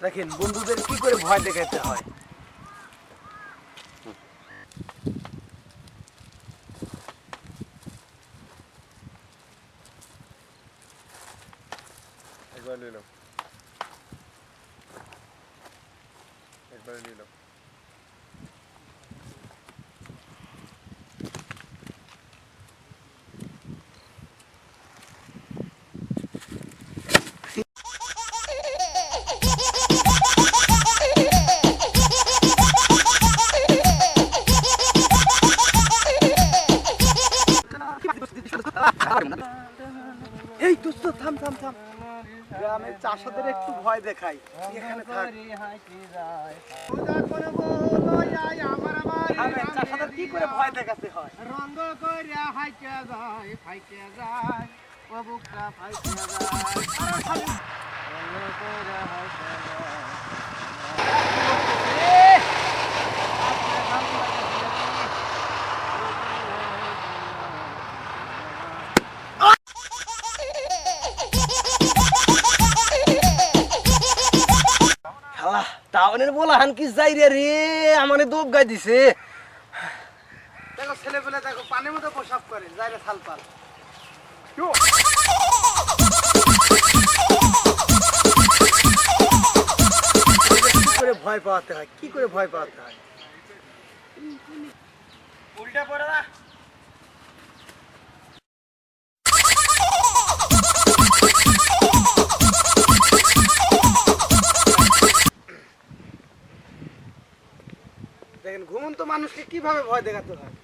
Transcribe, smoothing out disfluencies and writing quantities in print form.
দেখেন বন্ধুদের কি করে ভয় দেখাতে হয়। একবার নিলাম, একবার নিলাম। এই দোস্ত থাম থাম থাম, গ্রামের চাষাদের একটু ভয় দেখাই, এখানে থাক। গ্রামের চাষাদের কি করে ভয় দেখাতে হয়। রঙ্গ কইরা হাইটা যায় ফাইটা যায় ও বুকটা ফাইটা যায় রঙ্গ কইরা হাইটা শালা টাউনের বলাহান কি যাই রে, আমারে দোপ গাই দিছে। দেখো ছেলেপেলে দেখো পানির মধ্যে প্রসাব করে, যাইরে থালপাল। কি করে ভয় পাওয়াতে হয়, কি করে ভয় পাওয়াতে হয়। উল্টা পড়ে না। দেখেন ঘুমন্ত মানুষকে কিভাবে ভয় দেখাতে হয়।